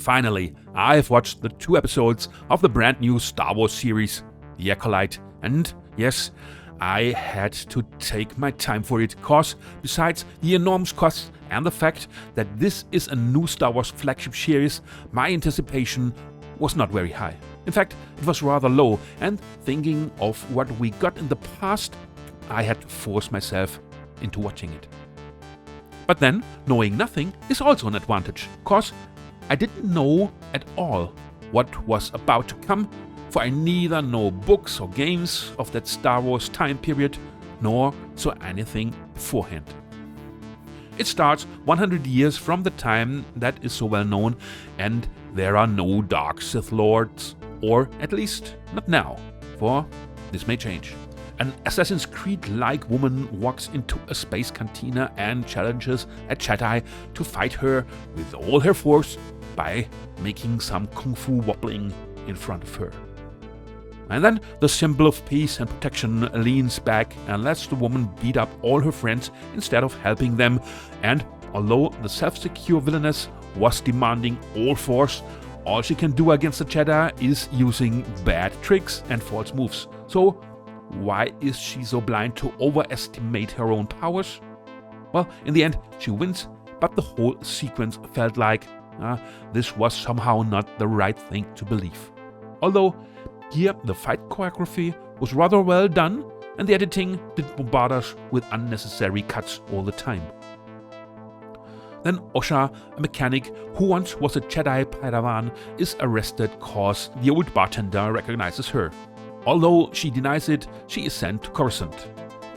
Finally, I've watched the 2 episodes of the brand new Star Wars series, The Acolyte, and yes, I had to take my time for it, cause besides the enormous costs and the fact that this is a new Star Wars flagship series, my anticipation was not very high. In fact, it was rather low, and thinking of what we got in the past, I had to force myself into watching it. But then, knowing nothing is also an advantage, cause I didn't know at all what was about to come, for I neither know books or games of that Star Wars time period, nor saw anything beforehand. It starts 100 years from the time that is so well known, and there are no dark Sith Lords, or at least not now, for this may change. An Assassin's Creed-like woman walks into a space cantina and challenges a Jedi to fight her with all her force by making some kung fu wobbling in front of her. And then the symbol of peace and protection leans back and lets the woman beat up all her friends instead of helping them, and although the self-secure villainess was demanding all force, all she can do against the Jedi is using bad tricks and false moves. So why is she so blind to overestimate her own powers? Well, in the end, she wins, but the whole sequence felt like this was somehow not the right thing to believe. Although, here the fight choreography was rather well done, and the editing did bombard us with unnecessary cuts all the time. Then Osha, a mechanic who once was a Jedi Padawan, is arrested cause the old bartender recognizes her. Although she denies it, she is sent to Coruscant.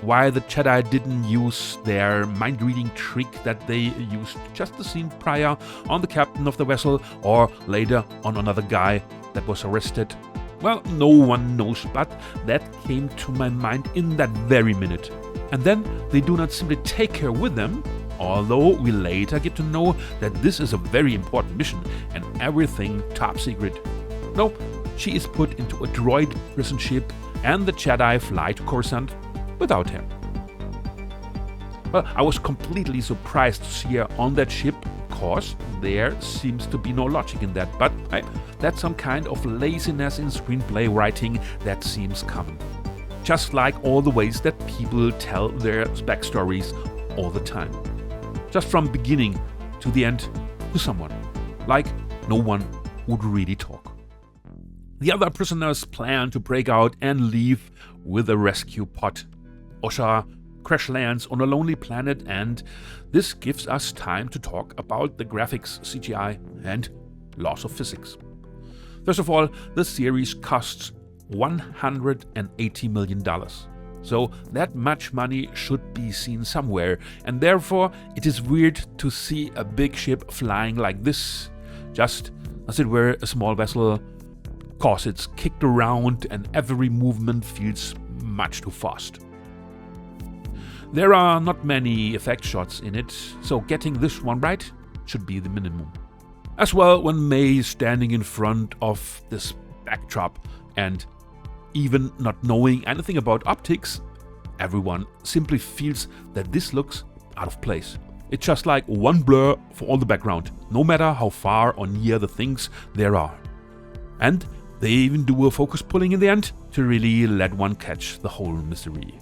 Why the Jedi didn't use their mind-reading trick that they used just the scene prior on the captain of the vessel or later on another guy that was arrested, well, no one knows, but that came to my mind in that very minute. And then they do not simply take her with them, although we later get to know that this is a very important mission and everything top secret. No, she is put into a droid prison ship and the Jedi fly to Coruscant without her. Well, I was completely surprised to see her on that ship, cause there seems to be no logic in that, but that's some kind of laziness in screenplay writing that seems common. Just like all the ways that people tell their backstories all the time. Just from beginning to the end to someone. Like no one would really talk. The other prisoners plan to break out and leave with a rescue pod. Osha crash lands on a lonely planet, and this gives us time to talk about the graphics, CGI, and laws of physics. First of all, the series costs $180 million. So that much money should be seen somewhere, and therefore it is weird to see a big ship flying like this, just as it were a small vessel, cause it's kicked around and every movement feels much too fast. There are not many effect shots in it, so getting this one right should be the minimum. As well, when May is standing in front of this backdrop and even not knowing anything about optics, everyone simply feels that this looks out of place. It's just like one blur for all the background, no matter how far or near the things there are. And they even do a focus pulling in the end to really let one catch the whole mystery.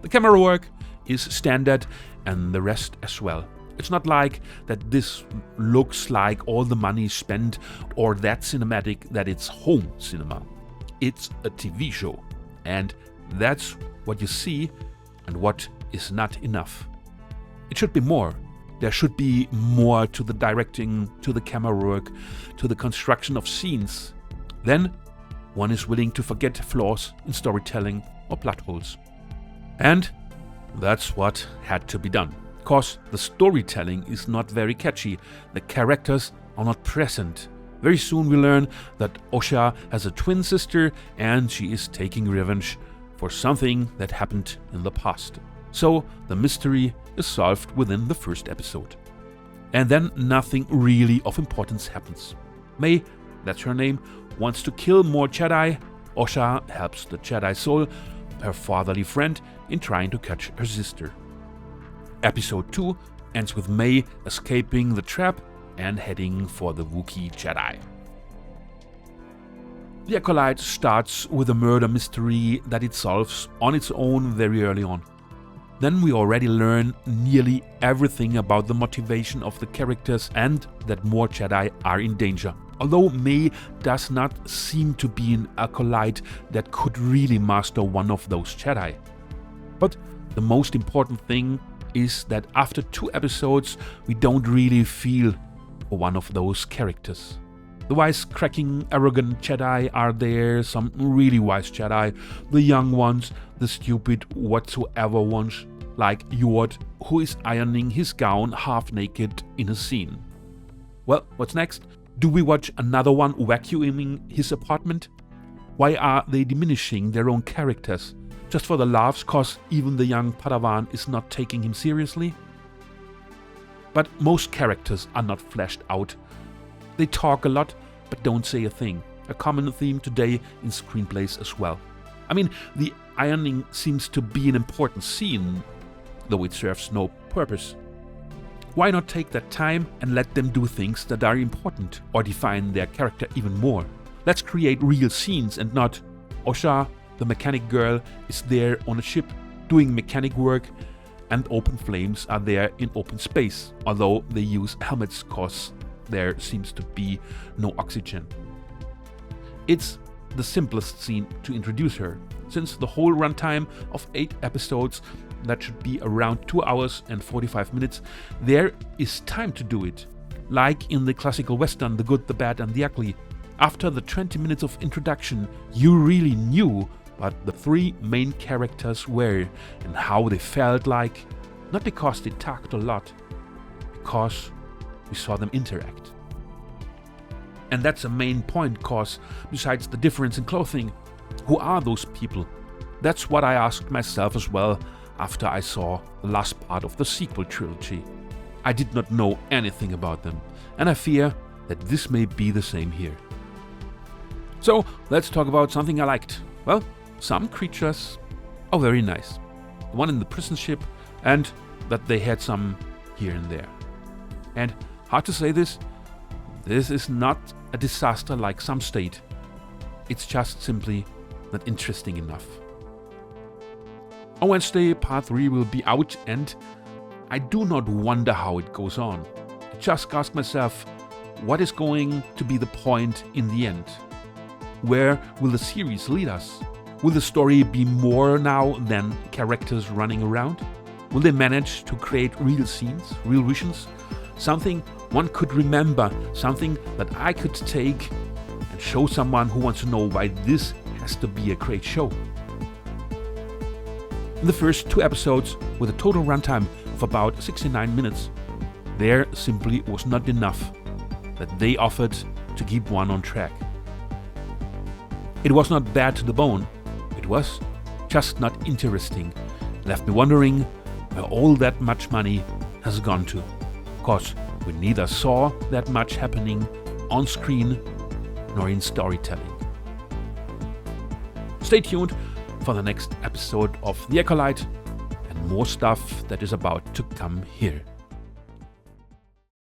The camera work is standard and the rest as well. It's not like that this looks like all the money spent or that cinematic that it's home cinema. It's a TV show, and that's what you see and what is not enough. It should be more. There should be more to the directing, to the camera work, to the construction of scenes. Then one is willing to forget flaws in storytelling or plot holes. And that's what had to be done. Cause the storytelling is not very catchy, the characters are not present. Very soon we learn that Osha has a twin sister and she is taking revenge for something that happened in the past. So the mystery is solved within the first episode. And then nothing really of importance happens. May, that's her name, wants to kill more Jedi. Osha helps the Jedi soul, her fatherly friend, in trying to catch her sister. Episode 2 ends with May escaping the trap and heading for the Wookiee Jedi. The Acolyte starts with a murder mystery that it solves on its own very early on. Then we already learn nearly everything about the motivation of the characters and that more Jedi are in danger. Although May does not seem to be an Acolyte that could really master one of those Jedi. But the most important thing is that after 2 episodes we don't really feel for one of those characters. The wisecracking, arrogant Jedi are there, some really wise Jedi, the young ones, the stupid whatsoever ones, like Yord, who is ironing his gown half naked in a scene. Well, what's next? Do we watch another one vacuuming his apartment? Why are they diminishing their own characters? Just for the laughs, cause even the young Padawan is not taking him seriously? But most characters are not fleshed out. They talk a lot, but don't say a thing. A common theme today in screenplays as well. I mean, the ironing seems to be an important scene, though it serves no purpose. Why not take that time and let them do things that are important or define their character even more? Let's create real scenes and not Osha, the mechanic girl, is there on a ship doing mechanic work and open flames are there in open space, although they use helmets cause there seems to be no oxygen. It's the simplest scene to introduce her, since the whole runtime of 8 episodes, that should be around 2 hours and 45 minutes, there is time to do it. Like in the classical western The Good, the Bad and the Ugly. After the 20 minutes of introduction, you really knew what the 3 main characters were and how they felt like, not because they talked a lot, because we saw them interact. And that's a main point, cause besides the difference in clothing, who are those people? That's what I asked myself as well after I saw the last part of the sequel trilogy. I did not know anything about them, and I fear that this may be the same here. So let's talk about something I liked. Well, some creatures are very nice. The one in the prison ship, and that they had some here and there. And how to say this? This is not a disaster like some state. It's just simply not interesting enough. On Wednesday, part 3 will be out, and I do not wonder how it goes on. I just ask myself, what is going to be the point in the end? Where will the series lead us? Will the story be more now than characters running around? Will they manage to create real scenes, real visions? Something one could remember, something that I could take and show someone who wants to know why this has to be a great show. In the first 2 episodes, with a total runtime of about 69 minutes, there simply was not enough that they offered to keep one on track. It was not bad to the bone, it was just not interesting. It left me wondering where all that much money has gone to. Cause we neither saw that much happening on screen nor in storytelling. Stay tuned for the next episode of The Acolyte and more stuff that is about to come here.